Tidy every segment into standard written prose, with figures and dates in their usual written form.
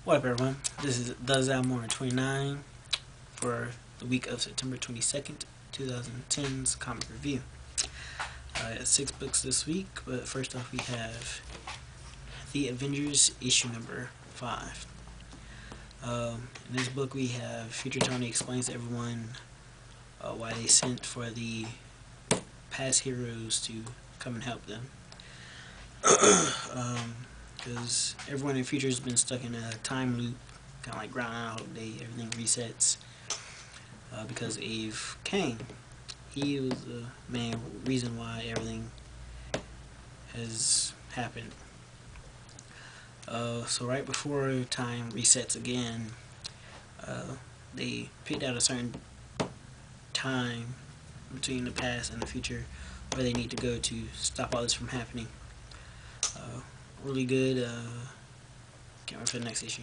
What up, everyone? This is The Zalmore 29 for the week of September 22nd, 2010's comic review. I got 6 books this week, but first off, we have The Avengers issue number 5. In this book, we have Future Tony explains to everyone why they sent for the past heroes to come and help them. Because everyone in the future has been stuck in a time loop, kind of like Groundhog Day. Everything resets because Ave came. He was the main reason why everything has happened. So right before time resets again, they picked out a certain time between the past and the future where they need to go to stop all this from happening. Really good. Can't wait for the next issue.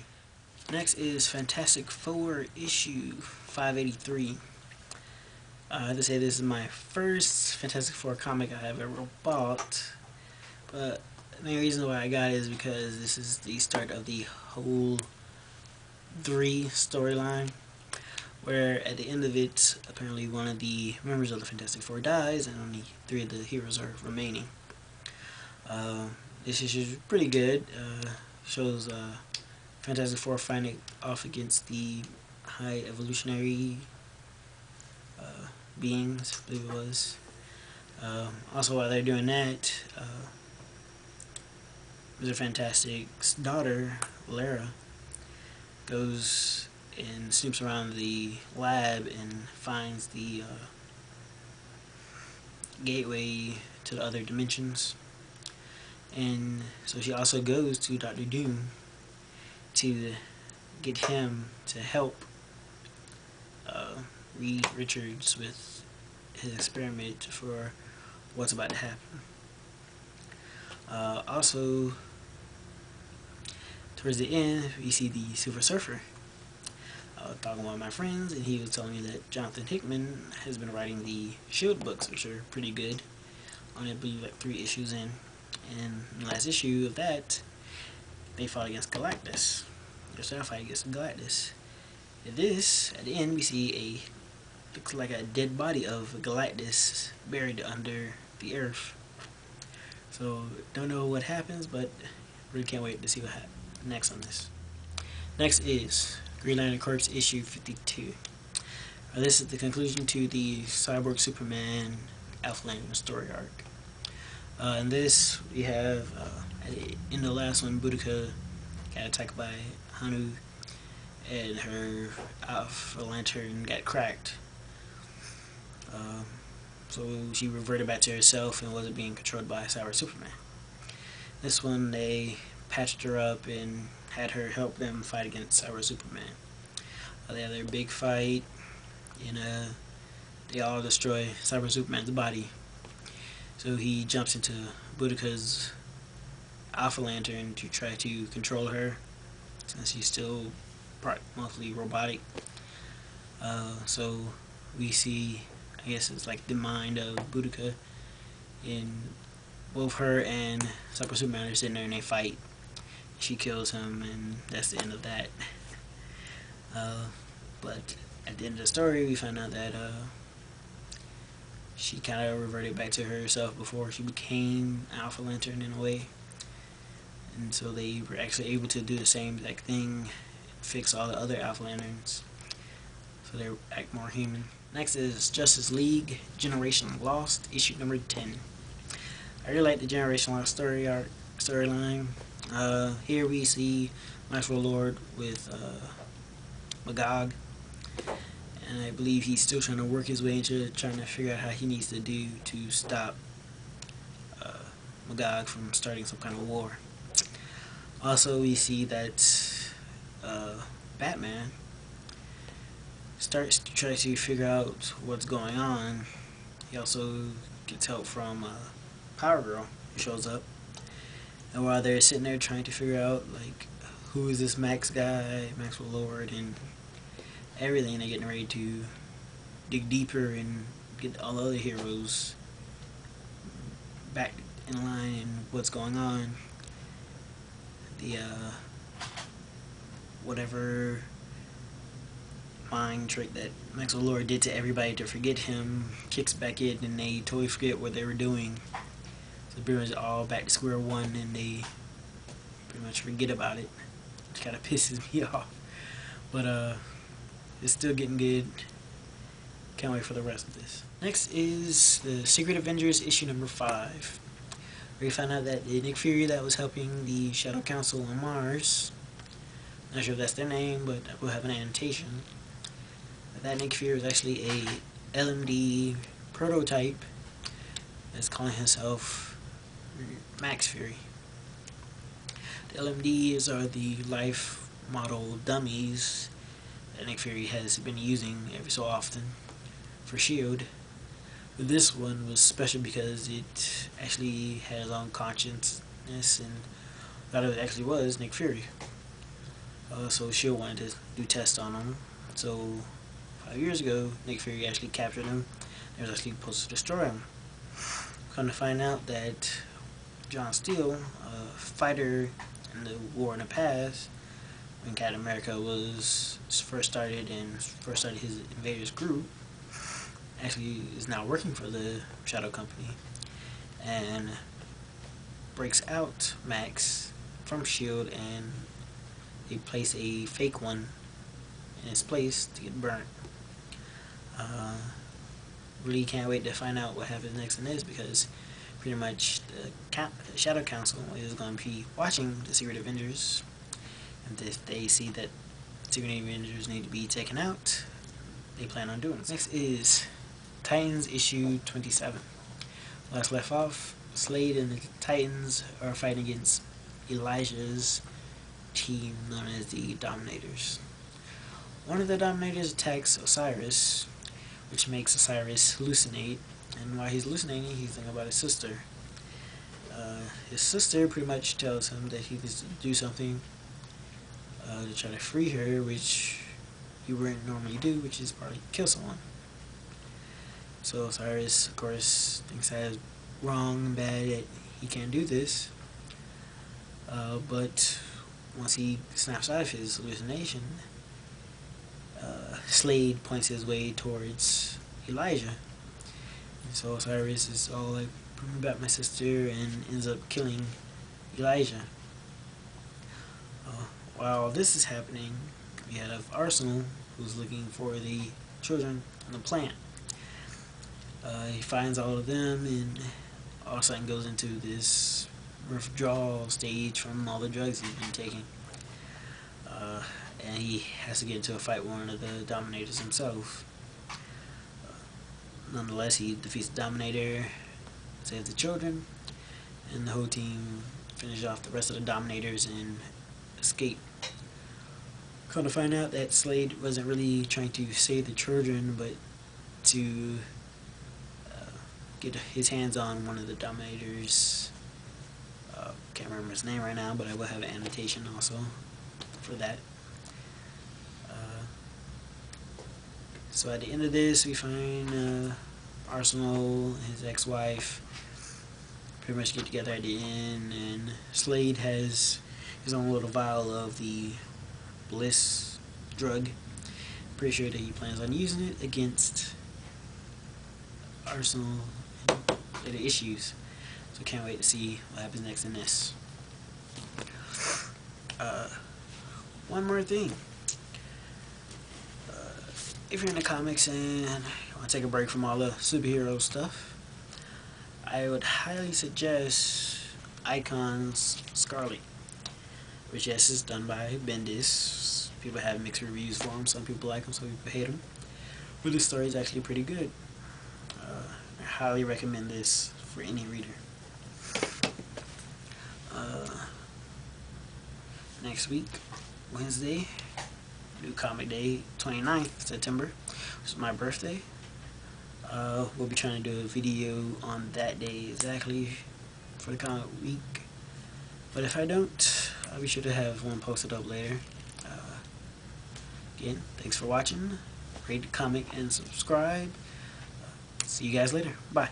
Next is Fantastic Four issue 583. I have to say this is my first Fantastic Four comic I have ever bought, but the main reason why I got it is because this is the start of the whole 3 storyline, where at the end of it, apparently one of the members of the Fantastic Four dies and only 3 of the heroes are remaining. This issue is pretty good. Shows Fantastic Four fighting off against the high evolutionary beings, I believe it was. Also, while they're doing that, Mr. Fantastic's daughter, Lara, goes and snoops around the lab and finds the gateway to the other dimensions. And so she also goes to Dr. Doom to get him to help Reed Richards with his experiment for what's about to happen. Also, towards the end, we see the Silver Surfer. I was talking to one of my friends, and he was telling me that Jonathan Hickman has been writing the Shield books, which are pretty good. Only, I believe, like 3 issues in. And in the last issue of that, they fought against Galactus. They're starting to fight against Galactus. In this, at the end, we see looks like a dead body of Galactus buried under the earth. So, don't know what happens, but really can't wait to see what happens next on this. Next is Green Lantern Corps issue 52. This is the conclusion to the Cyborg Superman Alpha Lantern story arc. In this, we have, in the last one, Boudica got attacked by Hanu, and her Alpha Lantern got cracked. So she reverted back to herself and wasn't being controlled by Cyber Superman. This one, they patched her up and had her help them fight against Cyber Superman. They have their big fight, and they all destroy Cyber Superman's body. So he jumps into Boudica's Alpha Lantern to try to control her, since she's still mostly robotic. So we see, I guess it's like the mind of Boudica, and both her and Cyber Superman are sitting there and they fight. She kills him, and that's the end of that. But at the end of the story, we find out that she kind of reverted back to herself before she became Alpha Lantern in a way. And so they were actually able to do the same exact thing, fix all the other Alpha Lanterns, so they act more human. Next is Justice League Generation Lost, issue number 10. I really like the Generation Lost storyline. Here we see Maxwell Lord with Magog, and I believe he's still trying to work his way into trying to figure out how he needs to do to stop Magog from starting some kind of war. Also, we see that Batman starts to try to figure out what's going on. He also gets help from Power Girl, who shows up. And while they're sitting there trying to figure out, like, who is this Max guy, Maxwell Lord, and everything, they're getting ready to dig deeper and get all the other heroes back in line and what's going on. The whatever mind trick that Maxwell Lord did to everybody to forget him kicks back in, and they totally forget what they were doing. So pretty much all back to square one, and they pretty much forget about it, which kind of pisses me off. But it's still getting good. Can't wait for the rest of this. Next is the Secret Avengers issue number 5. We found out that the Nick Fury that was helping the Shadow Council on Mars, not sure if that's their name, but we'll have an annotation. That Nick Fury is actually a LMD prototype that's calling himself Max Fury. The LMDs are the life model dummies that Nick Fury has been using every so often for S.H.I.E.L.D. But this one was special because it actually had its own consciousness, and a lot of it actually was Nick Fury. So S.H.I.E.L.D. wanted to do tests on him. So 5 years ago, Nick Fury actually captured him. They was actually supposed to destroy him. Come to find out that John Steele, a fighter in the war in the past, when Captain America was first started his Invaders group, actually is now working for the Shadow Company and breaks out Max from S.H.I.E.L.D. and they place a fake one in its place to get burnt. Really can't wait to find out what happens next in this, because pretty much the Shadow Council is going to be watching the Secret Avengers, and if they see that Secret Avengers need to be taken out, they plan on doing it. Next is Titans issue 27. Last left off, Slade and the Titans are fighting against Elijah's team known as the Dominators. One of the Dominators attacks Osiris, which makes Osiris hallucinate, and while he's hallucinating, he's thinking about his sister. His sister pretty much tells him that he needs to do something to try to free her, which he wouldn't normally do, which is probably kill someone. So Osiris, of course, thinks that is wrong and bad, that he can't do this. But once he snaps out of his hallucination, Slade points his way towards Elijah. And so Osiris is all like, bring me back my sister, and ends up killing Elijah. While this is happening, we have Arsenal, who's looking for the children on the plant. He finds all of them, and all of a sudden goes into this withdrawal stage from all the drugs he's been taking. And he has to get into a fight with one of the Dominators himself. Nonetheless, he defeats the Dominator, saves the children, and the whole team finish off the rest of the Dominators and escape. Come to find out that Slade wasn't really trying to save the children, but to get his hands on one of the Dominators. Can't remember his name right now, but I will have an annotation also for that. So at the end of this, we find Arsenal, his ex-wife, pretty much get together at the end, and Slade has his own little vial of the Bliss drug. Pretty sure that he plans on using it against Arsenal in later issues. So can't wait to see what happens next in this. One more thing. If you're into comics and want to take a break from all the superhero stuff, I would highly suggest Icon's Scarlet, which yes is done by Bendis. People have mixed reviews for him. Some people like him, some people hate him. But this story is actually pretty good. I highly recommend this for any reader. Next week, Wednesday, New Comic Day, 29th September, which is my birthday. We'll be trying to do a video on that day exactly for the comic week. But if I don't, I'll be sure to have one posted up later. Again, thanks for watching. Rate the comic and subscribe. See you guys later. Bye.